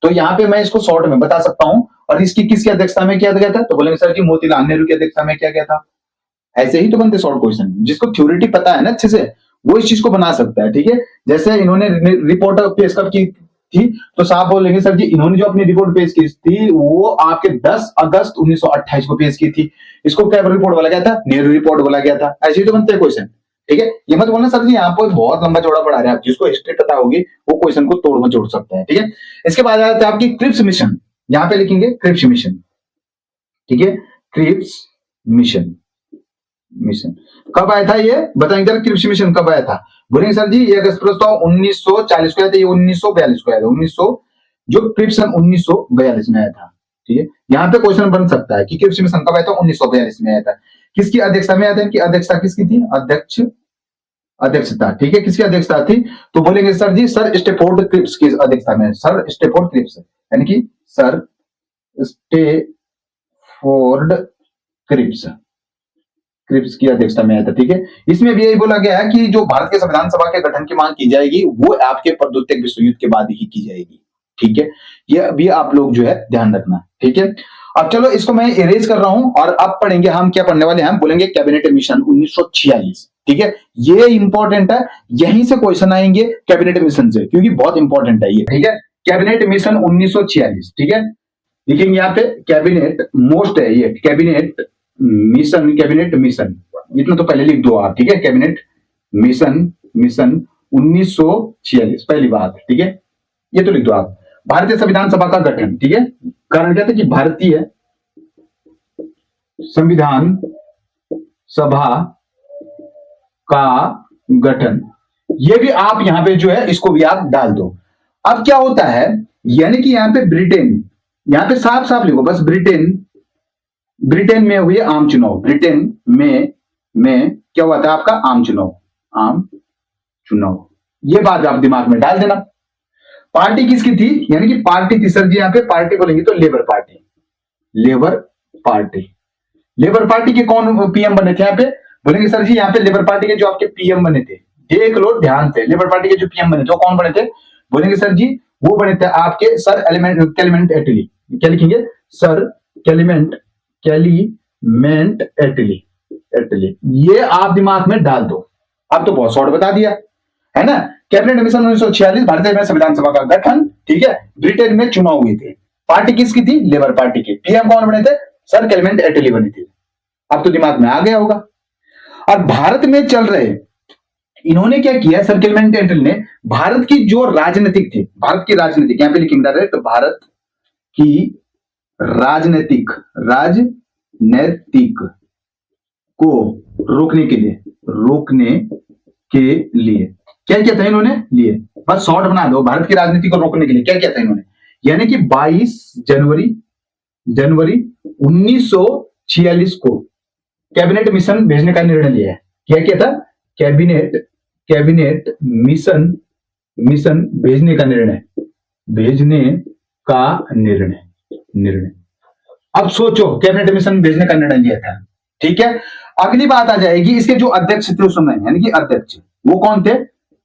तो यहाँ पे मैं इसको शॉर्ट में बता सकता हूँ। और इसकी किसकी अध्यक्षता में किया गया था, तो बोलेंगे सर जी मोतीलाल नेहरू की अध्यक्षता में किया गया था। ऐसे ही तो बनते शॉर्ट क्वेश्चन, जिसको थ्योरिटी पता है ना अच्छे से, वो इस चीज को बना सकता है। ठीक है, जैसे इन्होंने रिपोर्ट पेश कब की थी, तो साहब बोलेंगे सर जी इन्होंने जो अपनी रिपोर्ट पेश की थी वो आपके 10 अगस्त 1928 को पेश की थी, इसको क्या रिपोर्ट बोला गया था, नेहरू रिपोर्ट बोला गया था। ऐसे ही तो बनते हैं क्वेश्चन। ठीक है, ये मत बोलना सर जी यहाँ पर बहुत लंबा चौड़ा पढ़ा रहे हैं आप, जिसको हिस्ट्री पता होगी वो क्वेश्चन को तोड़ मचोड़ सकता है। ठीक है, इसके बाद आते हैं आपकी क्रिप्स मिशन, यहाँ पे लिखेंगे क्रिप्स मिशन। ठीक है, क्रिप्स मिशन, मिशन कब आया था, ये बताएंगे क्रिप्स मिशन कब आया था, बोलेंगे सर जी ये अगस्त प्रस्ताव 1940 को आया था, ये 1942 को आया था, 1900 जो क्रिप्स सन 1942 में आया था। ठीक है, यहाँ पे क्वेश्चन बन सकता है कि क्रिप्स मिशन कब आया था, 1942 में आया था। किसकी अध्यक्षता में आया था, इनकी अध्यक्षता किसकी थी, अध्यक्षता। ठीक है, किसकी अध्यक्षता थी, तो बोलेंगे सर जी सर स्टेफोर्ड क्रिप्स की अध्यक्षता में, सर स्टेफोर्ड क्रिप्स, यानी कि सर स्टेफोर्ड क्रिप्स क्रिप्स की अध्यक्षता में आया था। ठीक है, इसमें भी यही बोला गया है कि जो भारत के संविधान सभा के गठन की मांग की जाएगी वो आपके प्रद्योतक विश्व युद्ध के बाद ही की जाएगी। ठीक है, ये भी आप लोग जो है ध्यान रखना। ठीक है, अब चलो इसको मैं इरेज कर रहा हूं और अब पढ़ेंगे हम, क्या पढ़ने वाले हैं, हम बोलेंगे कैबिनेट मिशन 1946। ठीक है, ये इंपॉर्टेंट है, यहीं से क्वेश्चन आएंगे कैबिनेट मिशन से, क्योंकि बहुत इंपॉर्टेंट है ये। ठीक है, कैबिनेट मिशन 1946। ठीक है, लिखेंगे यहाँ पे कैबिनेट मोस्ट है ये, कैबिनेट मिशन, कैबिनेट मिशन इतना तो पहले लिख दो आप। ठीक है, कैबिनेट मिशन, मिशन 1946 पहली बात। ठीक है, ये तो लिख दो आप। भारतीय संविधान सभा का गठन। ठीक है, कारण क्या था कि भारतीय संविधान सभा का गठन, ये भी आप यहां पे जो है इसको भी आप डाल दो। अब क्या होता है, यानी कि यहां पे ब्रिटेन, यहां पे साफ साफ लिखो बस, ब्रिटेन, ब्रिटेन में हुए आम चुनाव, ब्रिटेन में क्या हुआ था आपका, आम चुनाव, आम चुनाव, ये बात आप दिमाग में डाल देना। पार्टी किसकी थी, यानी कि पार्टी थी सर जी, यहाँ पे पार्टी बोलेंगे तो labour party, labour party, labour party के कौन पीएम बने थे यहाँ पे, बोलेंगे सर जी यहाँ पे लेबर पार्टी के जो आपके पीएम बने थे, देख लो ध्यान से, लेबर पार्टी के जो पीएम बने थे वो कौन बने थे, बोलेंगे सर जी वो बने थे आपके सर क्लेमेंट एटली। क्या लिखेंगे, सर क्लेमेंट एटली, एटली, ये आप दिमाग में डाल दो। अब तो बहुत शॉर्ट बता दिया है ना। कैबिनेट मिशन 1946, भारतीय में संविधान सभा का गठन। ठीक है, ब्रिटेन में चुनाव हुए थे, पार्टी किसकी थी, लेबर पार्टी की, पीएम कौन बने थे, सर क्लेमेंट एटली बने थे। अब तो दिमाग में आ गया होगा। और भारत में चल रहे, इन्होंने क्या किया, सर क्लेमेंट एटली ने भारत की जो राजनीतिक थी, भारत की राजनीतिक, यहां पे लिखेंगे डायरेक्ट, भारत की राजनीतिक, राजनीतिक को रोकने के लिए, रोकने के लिए क्या किया था इन्होंने, लिए बस शॉर्ट बना दो, भारत की राजनीति को रोकने के लिए क्या किया था इन्होंने, यानी कि 22 जनवरी 1946 को कैबिनेट मिशन भेजने का निर्णय लिया है। क्या किया था, कैबिनेट मिशन भेजने का निर्णय, निर्णय। अब सोचो कैबिनेट मिशन भेजने का निर्णय लिया था। ठीक है, अगली बात आ जाएगी, इसके जो अध्यक्ष थे उस समय, यानी कि अध्यक्ष वो कौन थे,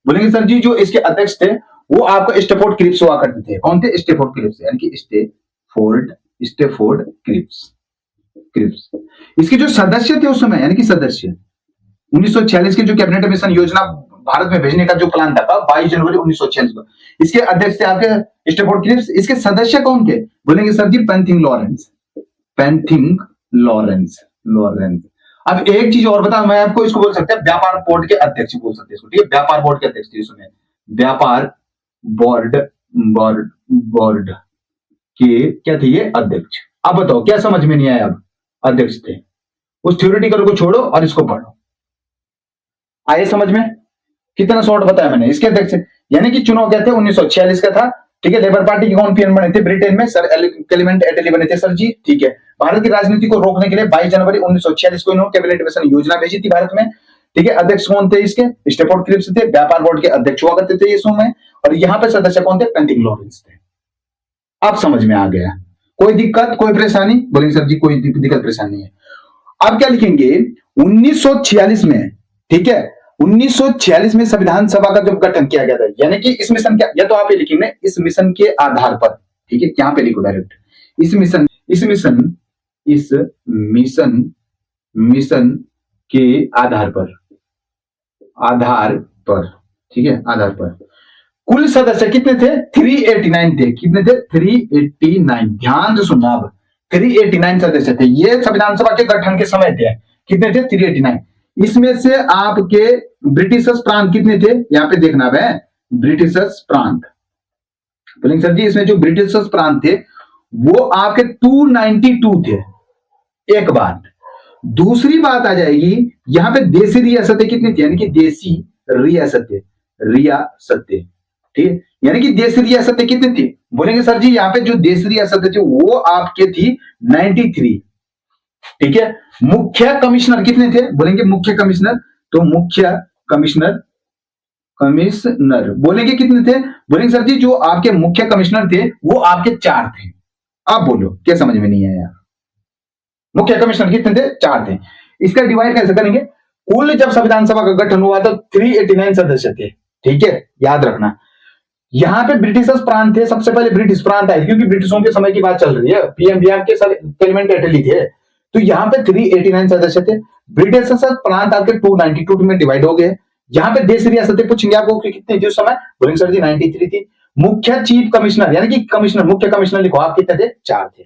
बोलेंगे सर जी जो इसके अध्यक्ष थे वो आपको स्टेफोर्ड क्रिप्स हुआ करते थे। कौन थे, स्टेफोर्ड क्रिप्स, यानी कि स्टेफोर्ड क्रिप्स। इसके जो सदस्य थे उस समय, यानी कि सदस्य 1946 के जो कैबिनेट मिशन योजना भारत में भेजने का जो प्लान था 22 जनवरी 1946 को, इसके अध्यक्ष थे आपके स्टेफोर्ड क्रिप्स। इसके सदस्य कौन थे, बोलेंगे सर जी पेंथिंग लॉरेंस। अब एक चीज और बता, मैं आपको इसको बोल सकता है व्यापार बोर्ड के अध्यक्ष बोल सकते हैं इसको। ठीक है, व्यापार बोर्ड के अध्यक्ष थे इसमें, व्यापार बोर्ड के क्या थे ये अध्यक्ष। अब बताओ क्या समझ में नहीं आया? अब अध्यक्ष थे। उस थ्योरेटिकल को छोड़ो और इसको पढ़ो। आए समझ में? कितना शॉर्ट बताया मैंने। इसके अध्यक्ष यानी कि चुनाव क्या थे 1946 का था। ठीक है। लेबर पार्टी के कौन पीएम बने थे ब्रिटेन में? सर क्लेमेंट एटली बने थे सर जी। ठीक है। भारत की राजनीति को रोकने के लिए 22 जनवरी 1946 को इन्होंने कैबिनेट मिशन योजना भेजी थी भारत में। ठीक है। अध्यक्ष कौन थे इसके? स्टेफोर्ड क्रिप्स थे। व्यापार बोर्ड के अध्यक्ष हुआ करते थे इस में। और यहाँ पे सदस्य कौन थे? पेंटिंग लॉरेंस थे। अब समझ में आ गया? कोई दिक्कत कोई परेशानी? बोलेंगे सर जी कोई दिक्कत परेशानी नहीं है। अब क्या लिखेंगे 1946 में। ठीक है। 1946 में संविधान सभा का जब गठन किया गया था यानी कि इस मिशन क्या, या तो आप ये लिखेंगे इस मिशन के आधार पर। ठीक है। यहां पे लिखो डायरेक्ट इस मिशन के आधार पर। ठीक है। आधार पर कुल सदस्य कितने थे? 389 थे। कितने थे? 389। ध्यान से सुनना। अब 389 सदस्य थे। ये संविधान सभा के गठन के समय थे। कितने थे? 389। इसमें से आपके ब्रिटिश प्रांत कितने थे? यहां पे देखना है ब्रिटिश प्रांत। बोलेंगे सर जी इसमें जो ब्रिटिश प्रांत थे वो आपके 292 थे। एक बात। दूसरी बात आ जाएगी यहां पे देशी रियासतें कितनी थी? यानी कि देशी रियासतें ठीक है। यानी कि देशी रियासतें कितनी थी? बोलेंगे सर जी यहाँ पे जो देशी रियासतें थी वो आपके थी 93। ठीक है। मुख्य कमिश्नर कितने थे? बोलेंगे मुख्य कमिश्नर। तो मुख्य कमिश्नर बोलेंगे कितने थे? बोलेंगे सर जी जो आपके मुख्य कमिश्नर थे वो आपके 4 थे। आप बोलो क्या समझ में नहीं आया? मुख्य कमिश्नर कितने थे? 4 थे। इसका डिवाइड कैसे करेंगे? कुल जब संविधान सभा का गठन हुआ तो 389 सदस्य थे। ठीक है। याद रखना यहां पे ब्रिटिश प्रांत थे। सबसे पहले ब्रिटिश प्रांत आए क्योंकि ब्रिटिशों के समय की बात चल रही है। पीएम के सर क्लेमेंट एटली थे। तो यहां पे 389 सदस्य थे। ब्रिटिश प्रांत आपके 292 में डिवाइड हो गए। यहां पे देश रियासतें पूछेंगे आपको कितनी थी उस समय? बोलेंगे सर जी 93 थी। मुख्य चीफ कमिश्नर यानी कि कमिश्नर मुख्य कमिश्नर लिखो आप कितने थे? 4 थे।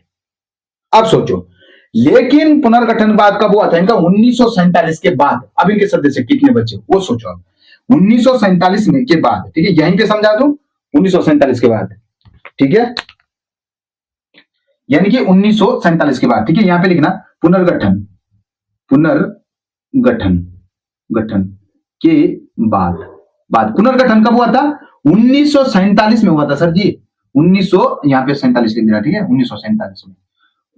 अब सोचो लेकिन पुनर्गठन बाद कब हुआ था इनका? 1947 के बाद। अब इनके सदस्य कितने बचे वो सोचो। अब 1947 में के बाद। ठीक है। यहीं पे समझा दूं 1947 के बाद। ठीक है। यानी कि 1947 के बाद। ठीक है। यहां पे लिखना पुनर्गठन गठन के बाद। पुनर्गठन कब हुआ था? 1947 में हुआ था सर जी। 1900 यहां पे 47 लिख देना। ठीक है।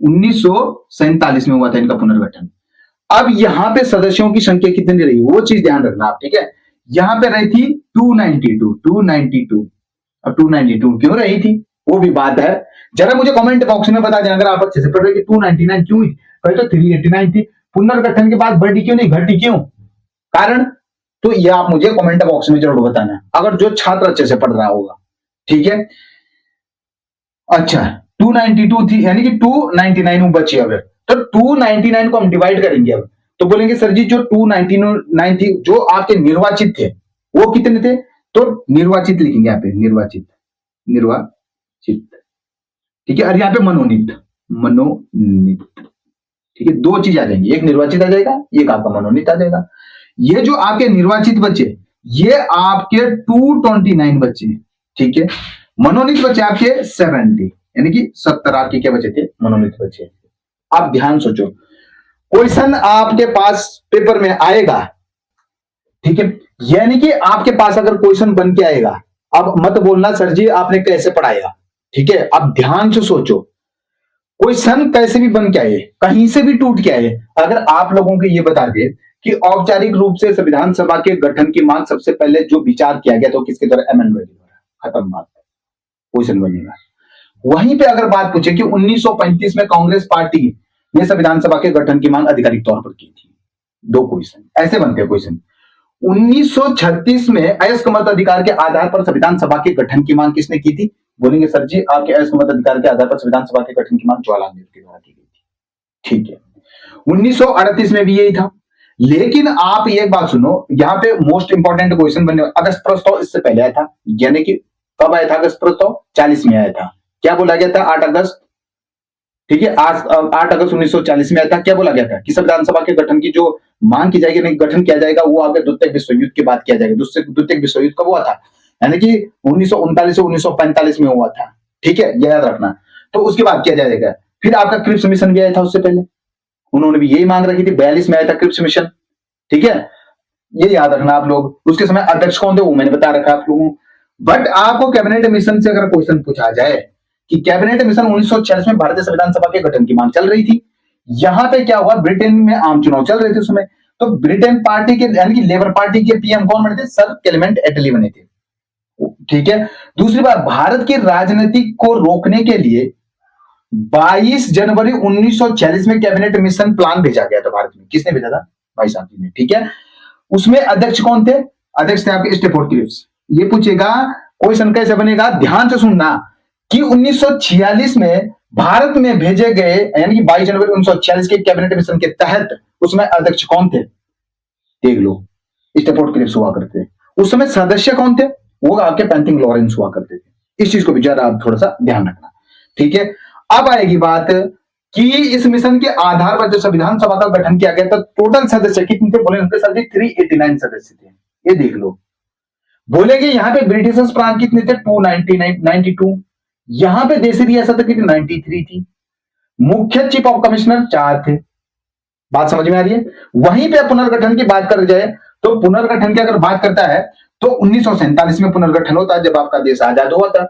1947 में हुआ था इनका पुनर्गठन। अब यहां पे सदस्यों की संख्या कितनी रही वो चीज ध्यान रखना आप। ठीक है। यहां पे रही थी 292। अब 292 क्यों रही थी वो भी बात है। जरा मुझे कमेंट बॉक्स में बता दें अगर आप अच्छे से पढ़ रहे कि 299 क्यों हुई? पहले तो 389 थी। पुनर्गठन के बाद बढ़ी क्यों नहीं घटी क्यों? कारण तो ये आप मुझे कमेंट बॉक्स में जरूर बताना अगर जो छात्र अच्छे से पढ़ रहा होगा। ठीक है। अच्छा 292 थी यानी कि 299 बची। अब तो 299 को हम डिवाइड करेंगे। अब तो बोलेंगे सर जी जो 299 थी जो आपके निर्वाचित थे वो कितने थे? तो निर्वाचित लिखेंगे यहाँ पे निर्वाचित। ठीक है। और यहाँ पे मनोनीत। ठीक है। 2 चीज आ जाएंगी एक निर्वाचित आ जाएगा एक आपका मनोनीत आ जाएगा। ये जो आपके निर्वाचित बचे ये आपके 229 बचे। ठीक है। मनोनीत बचे आपके 70 यानी कि 70 आपके क्या बचे थे? मनोनीत बचे। आप ध्यान सोचो क्वेश्चन आपके पास पेपर में आएगा। ठीक है। यानी कि आपके पास अगर क्वेश्चन बन के आएगा अब मत बोलना सर जी आपने कैसे पढ़ाया। ठीक है। अब ध्यान से सोचो क्वेश्चन कैसे भी बन के आए कहीं से भी टूट के आए अगर आप लोगों को यह बता दे कि औपचारिक रूप से संविधान सभा के गठन की मांग सबसे पहले जो विचार किया गया तो किसके द्वारा? एमएन द्वारा। खत्म बात। क्वेश्चन बनेगा। वहीं पे अगर बात पूछे कि 1935 में कांग्रेस पार्टी ने संविधान सभा के गठन की मांग आधिकारिक तौर पर की थी। 2 क्वेश्चन ऐसे बनते हैं क्वेश्चन। 1936 में अयस्क मत अधिकार के आधार पर संविधान सभा के गठन की मांग किसने की थी? बोलेंगे सर जी आपके अयस्क मत अधिकार के आधार पर संविधान सभा के गठन की मांग जवाहरलाल नेहरू के द्वारा की गई थी। ठीक है। 1938 में भी यही था। लेकिन आप एक बात सुनो यहां पे मोस्ट इंपॉर्टेंट क्वेश्चन बनने अगस्त प्रस्ताव इससे पहले आया था। यानी कि कब आया था अगस्त प्रस्ताव? 40 में आया था। क्या बोला गया था? 8 अगस्त। ठीक है। 8 अगस्त 1940 में आया था। क्या बोला गया था कि संविधान सभा के गठन की जो मांग की जाएगी नहीं गठन किया जाएगा वो आपके द्वितीय विश्व युद्ध के बाद किया जाएगा। द्वितीय विश्व युद्ध कब हुआ था? यानी कि 1939 से 1945 में हुआ था। ठीक है। याद रखना तो उसके बाद किया जाएगा। फिर आपका क्रिप्स मिशन भी आया था उससे पहले, उन्होंने भी यही मांग रखी थी, 42 में आया था क्रिप्स मिशन, ठीक है, ये याद रखना आप लोग। उसके समय अध्यक्ष कौन थे वो मैंने बता रखा आप लोगों। बट आपको कैबिनेट मिशन से अगर क्वेश्चन पूछा जाए कि कैबिनेट मिशन 1946 में भारतीय संविधान सभा के गठन की मांग चल रही थी, यहां पे क्या हुआ, ब्रिटेन में आम चुनाव चल रहे थे उस समय, तो ब्रिटेन पार्टी के यानी कि लेबर पार्टी के पीएम कौन बने थे, सर क्लेमेंट एटली बने थे, ठीक है। दूसरी बात, भारत की राजनीति को रोकने के लिए 22 जनवरी 1946 में कैबिनेट मिशन प्लान भेजा गया था भारत में। किसने भेजा था, भाई साहब जी ने, ठीक है। उसमें अध्यक्ष कौन थे, अध्यक्ष थे आपके स्टेफोर्ड क्रिप्स। ये पूछेगा क्वेश्चन कैसे बनेगा, ध्यान से सुनना कि 1946 में भारत में भेजे गए यानी कि 22 जनवरी 1946 के कैबिनेट मिशन के तहत उसमें अध्यक्ष कौन थे, देख लो, स्टेफोर्ड क्रिप्स हुआ करते थे। उस समय सदस्य कौन थे, वो आपके पेंटिंग लॉरेंस हुआ करते थे। इस चीज को भी जरा आप थोड़ा सा ध्यान रखना, ठीक है। अब आएगी बात कि इस मिशन के आधार पर जब संविधान सभा का गठन किया गया तो टोटल सदस्य कितने थे, बोले सर जी 389 सदस्य थे। ये देख लो, बोलेंगे यहां पे ब्रिटिश प्रांत कितने थे, 292, यहां पे देशी रियासत कितनी 93 थी, मुख्य चीफ ऑफ कमिश्नर 4 थे। बात समझ में आ रही है। वहीं पे पुनर्गठन की बात कर जाए तो पुनर्गठन की अगर बात करता है तो 1947 में पुनर्गठन होता है, जब आपका देश आजाद हुआ था,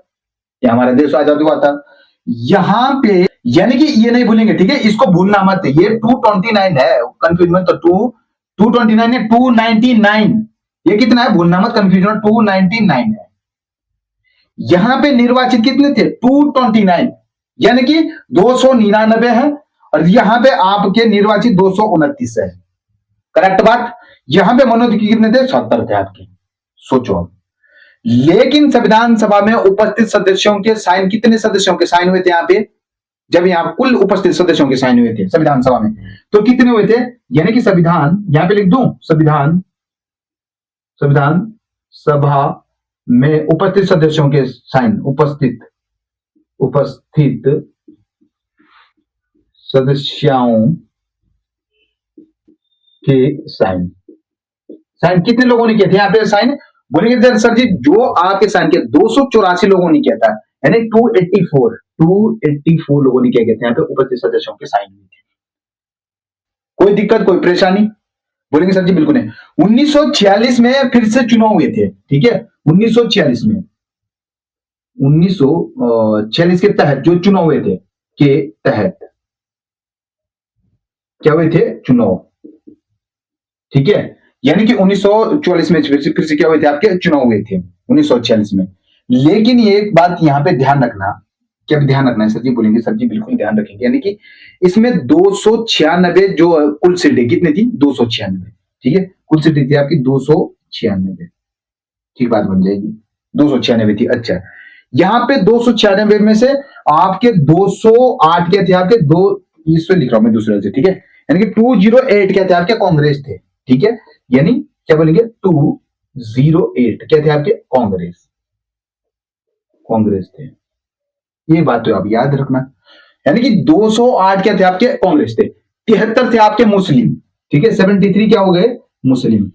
या हमारा देश आजाद हुआ था। यहां पे यानी कि ये नहीं भूलेंगे, ठीक है, इसको भूलना मत, ये 229 है, कंफ्यूज मत, तो 229 है, 299, ये कितना है भूलना मत, कंफ्यूजन, 299 है। यहां पे निर्वाचित कितने थे, 229, यानी कि 299 है, और यहां पे आपके निर्वाचित 229 है, करेक्ट बात। यहां पे मनोज कितने थे, 70 थे आपके, सोचो अब। लेकिन संविधान सभा में उपस्थित सदस्यों के साइन, कितने सदस्यों के साइन हुए थे यहाँ पे, जब यहाँ कुल उपस्थित सदस्यों के साइन हुए थे संविधान सभा में, तो कितने हुए थे, यानी कि संविधान, यहां पे लिख दूं, संविधान सभा में उपस्थित सदस्यों के साइन, उपस्थित सदस्यों के साइन कितने लोगों ने किए थे यहाँ पे साइन, बोलेंगे सर जी जो आपके साइन किया 284 लोगों ने किया था, यानी 284 लोगों ने किया गया था यहाँ पे उपस्थित सदस्यों के साइन हुए थे। कोई दिक्कत, कोई परेशानी, बोलेंगे सर जी बिल्कुल नहीं। 1946 में फिर से चुनाव हुए थे, ठीक है, 1946 में, 1946 के तहत जो चुनाव हुए थे, के तहत क्या हुए थे, चुनाव, ठीक है, यानी कि 1944 में फिर से क्या हुए थे, आपके चुनाव हुए थे 1946 में। लेकिन ये एक बात यहां पे ध्यान रखना, क्या ध्यान रखना है सर जी, बोलेंगे सर जी बिल्कुल ध्यान रखेंगे, यानी कि इसमें 296 जो कुल सीटें कितनी थी, 296, ठीक है, कुल सीटें थी आपकी 296, ठीक बात बन जाएगी, 296 थी। अच्छा, यहाँ पे 296 में से आपके 208 क्या थे, आपके दो, इससे लिख रहा हूं मैं दूसरे से, ठीक है, यानी कि 208 क्या थे आपके, कांग्रेस थे, ठीक है, यानी क्या बोलेंगे 208 क्या थे आपके, कांग्रेस थे। ये बात तो आप याद रखना, यानी कि 208 क्या थे आपके, कांग्रेस थे, 73 थे आपके मुस्लिम, ठीक है, 73 क्या हो गए, मुस्लिम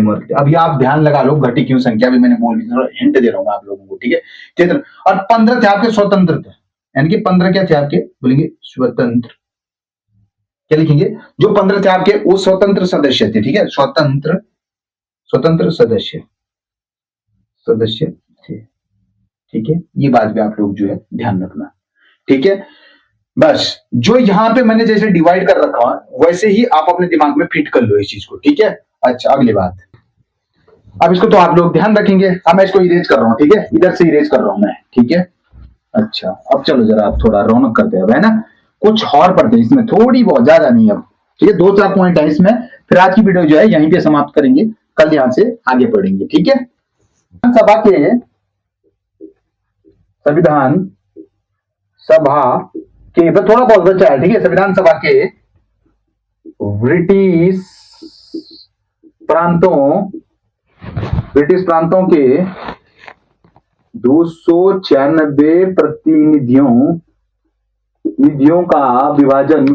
वर्ग थे। अभी आप ध्यान लगा लो, घटी क्यों संख्या भी मैंने बोल दी, हिंट दे रहा हूं आप लोगों को, ठीक है, 73, और 15 थे आपके स्वतंत्र थे, यानी कि 15 क्या थे आपके, बोलेंगे स्वतंत्र, क्या लिखेंगे, जो 15 थे आपके वो स्वतंत्र सदस्य थे, ठीक है, स्वतंत्र सदस्य थे, ठीक है, ये बात भी आप लोग जो है ध्यान रखना, ठीक है। बस जो यहां पे मैंने जैसे डिवाइड कर रखा है वैसे ही आप अपने दिमाग में फिट कर लो इस चीज को, ठीक है। अच्छा, अगली बात, अब इसको तो आप लोग ध्यान रखेंगे, अब मैं इसको इरेज कर रहा हूं, ठीक है, इधर से इरेज कर रहा हूं मैं, ठीक है। अच्छा, अब चलो जरा आप थोड़ा रौनक करते हैं, है ना, कुछ और पढ़ते हैं इसमें, थोड़ी बहुत, ज्यादा नहीं अब, ठीक है, 2-4 पॉइंट है इसमें, फिर आज की वीडियो जो है यहीं पे समाप्त करेंगे, कल यहां से आगे पढ़ेंगे, ठीक है। संविधान सभा के थोड़ा बहुत बचा है, ठीक है, संविधान सभा के ब्रिटिश प्रांतों के 296 प्रतिनिधियों का विभाजन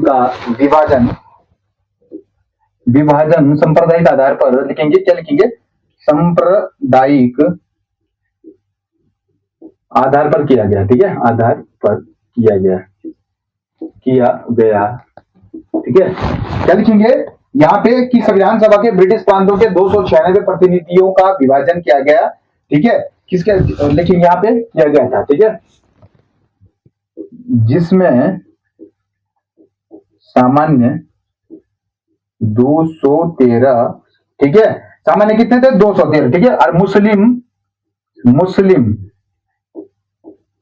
सांप्रदायिक आधार पर लिखेंगे, क्या लिखेंगे, सांप्रदायिक आधार पर किया गया, ठीक है, आधार पर किया गया, ठीक है। क्या लिखेंगे यहाँ पे कि संविधान सभा के ब्रिटिश प्रांतों के 296 प्रतिनिधियों का विभाजन किया गया, ठीक है, किसके, लेकिन यहाँ पे किया गया था, ठीक है, जिसमें सामान्य 213, ठीक है, सामान्य कितने थे 213, ठीक है, और मुस्लिम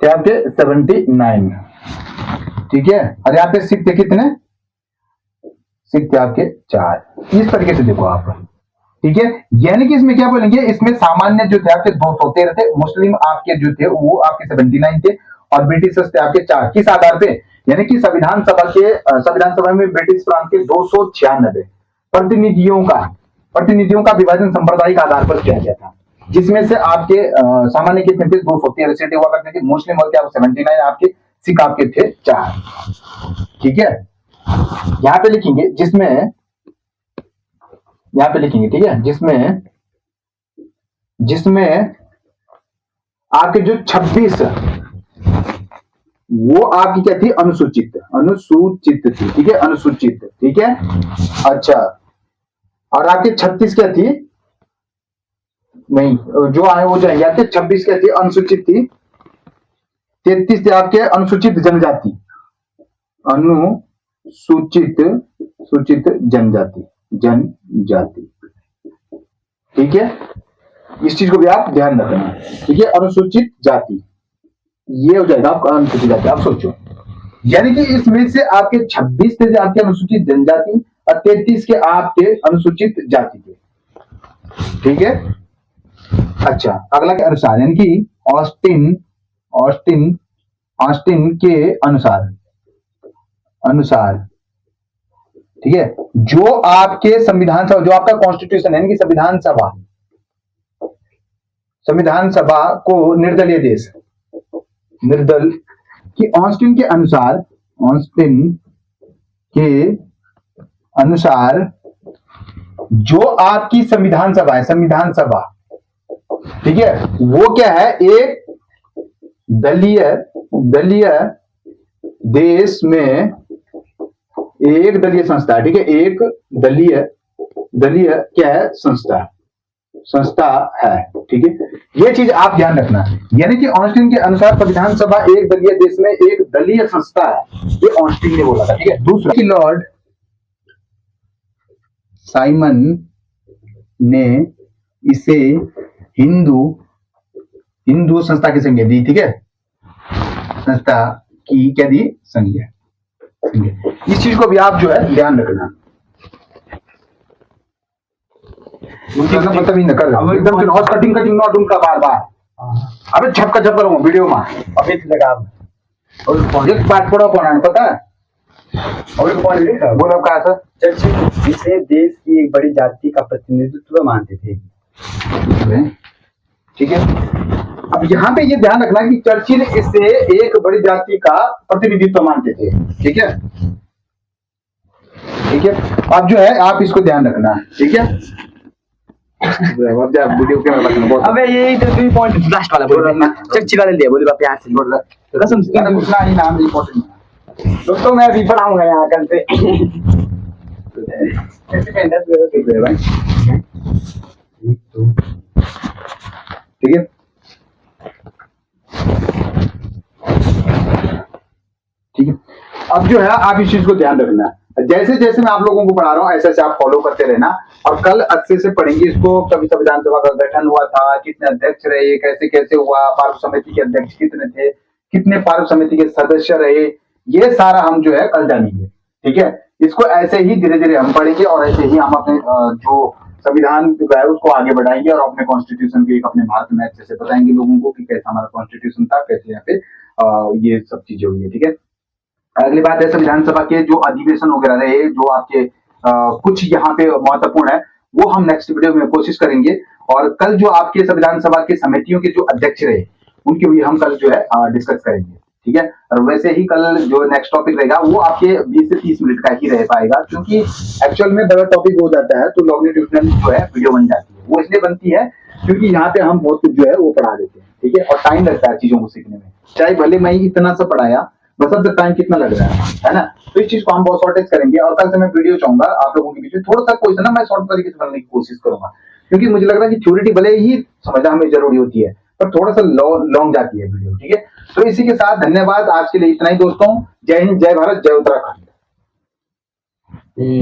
क्या थे 79, ठीक है, और यहाँ पे सिख थे कितने, सिख थे आपके 4। इस तरीके से देखो आप, ठीक है, यानी कि इसमें क्या बोलेंगे, इसमें सामान्य जो थे आपके 213 थे, मुस्लिम आपके जो थे वो आपके 79 थे, और ब्रिटिशर्स थे आपके 4। किस आधार पे, यानी कि संविधान सभा में ब्रिटिश प्रांत के 296 प्रतिनिधियों का विभाजन सांप्रदायिक आधार पर किया गया था, जिसमें से आपके सामान्य कितने थे 213 सीटें हुआ करते थे, मुस्लिम और क्या 79, आपके सिख आपके थे 4, ठीक है। यहां पे लिखेंगे जिसमें, यहां पे लिखेंगे, ठीक है, जिसमें आपके जो 26 वो आपकी क्या थी, अनुसूचित थी, ठीक है, अनुसूचित, ठीक है, अच्छा, और आपके 36 क्या थी, नहीं जो आए वो जाएंगे, आपके 26 क्या थी, अनुसूचित थी, 33 थे आपके अनुसूचित जनजाति, सूचित जनजाति, ठीक है, इस चीज को भी आप ध्यान रखना, ठीक है, अनुसूचित जाति, ये हो जाएगा आपका अनुसूचित जाति। आप सोचो, यानी कि इसमें से आपके 26 थे आपके अनुसूचित जनजाति और 33 के आपके अनुसूचित जाति थे, ठीक है। अच्छा, अगला के अनुसार, यानी कि ऑस्टिन के अनुसार, ठीक है, जो आपके संविधान सभा, जो आपका कॉन्स्टिट्यूशन है, यानी कि संविधान सभा को निर्दलीय देश, कि ऑस्टिन के अनुसार जो आपकी संविधान सभा है, ठीक है, वो क्या है, एक दलीय देश में एक दलीय संस्था, ठीक है, एक दलीय क्या है, संस्था है, ठीक है, ये चीज आप ध्यान रखना। यानी कि ऑस्टिन के अनुसार संविधान सभा एक दलीय देश में एक दलीय संस्था है, ये ऑस्टिन ने बोला था, ठीक है। दूसरा कि लॉर्ड साइमन ने इसे हिंदू संस्था की संज्ञा दी, ठीक है, संस्था की क्या दी, संज्ञा। इस चीज को भी आप जो है ध्यान रखना, मतलब ही न कर एकदम से नॉट कटिंग नॉट उनका बार अबे छपका छप करूंगा वीडियो में अभी लगा और एक बात पढ़ो कौन है पता है, और बोलो कहा सर, चर्चिल इसे देश की एक बड़ी जाति का प्रतिनिधित्व मानते थे, ठीक है। अब यहाँ पे ये ध्यान रखना कि चर्चिल इसे एक बड़ी जाति का प्रतिनिधित्व मानते थे, ठीक है, ठीक है। अब जो है आप इसको ध्यान रखना, ठीक है। वीडियो के अबे यही तो 3 पॉइंट लास्ट वाला बोल ना, चर्चिल वाले ले बोले बाप यहाँ से बोल रहा कसम से पूछना ही नाम इंपॉर्टेंट है दोस्तों, मैं अभी पढ़ाऊंगा यहाँ कल से ठीक है, ठीक है। अब जो है आप इस चीज को ध्यान रखना, जैसे जैसे मैं आप लोगों को पढ़ा रहा हूँ ऐसे ऐसे आप फॉलो करते रहना, और कल अच्छे से पढ़ेंगे इसको। कभी संविधान सभा का गठन हुआ था, कितने अध्यक्ष रहे, कैसे कैसे हुआ, पार्व समिति के अध्यक्ष कितने थे, कितने पार्व समिति के सदस्य रहे, ये सारा हम जो है कल जानेंगे, ठीक है। इसको ऐसे ही धीरे धीरे हम पढ़ेंगे और ऐसे ही हम अपने जो संविधान जो है उसको आगे बढ़ाएंगे और अपने कॉन्स्टिट्यूशन के अपने भारत में अच्छे से बताएंगे लोगों को कि कैसा हमारा कॉन्स्टिट्यूशन था, कैसे यहाँ पे ये सब चीजें हुई है, ठीक है। अगली बात है संविधान सभा के जो अधिवेशन वगैरह रहे, जो आपके कुछ यहाँ पे महत्वपूर्ण है, वो हम नेक्स्ट वीडियो में कोशिश करेंगे। और कल जो आपके संविधान सभा के समितियों के जो अध्यक्ष रहे उनकी भी हम कल जो है डिस्कस करेंगे, ठीक है। और वैसे ही कल जो नेक्स्ट टॉपिक रहेगा वो आपके 20 से 30 मिनट का ही रह पाएगा, क्योंकि एक्चुअल में बड़ा टॉपिक हो जाता है तो लॉन्गिट्यूडिनल जो है वीडियो बन जाती है। वो इसलिए बनती है क्योंकि यहाँ पे हम बहुत कुछ जो है वो पढ़ा देते हैं। ठीक है, और टाइम लगता है चीजों को सीखने में, चाहे भले मैं इतना सा पढ़ाया, बस अब टाइम कितना लग रहा है ना। तो इस चीज को हम बहुत शॉर्टेज करेंगे, और कल से मैं वीडियो चाहूंगा आप लोगों के बीच में थोड़ा सा क्वेश्चन ना मैं शॉर्ट तरीके से बनाने की कोशिश करूंगा, क्योंकि मुझे लग रहा है कि थ्योरी भले ही समझना हमें जरूरी होती है, पर थोड़ा सा लॉन्ग जाती है वीडियो, ठीक है। तो इसी के साथ धन्यवाद, आज के लिए इतना ही दोस्तों। जय हिंद, जय भारत, जय उत्तराखंड।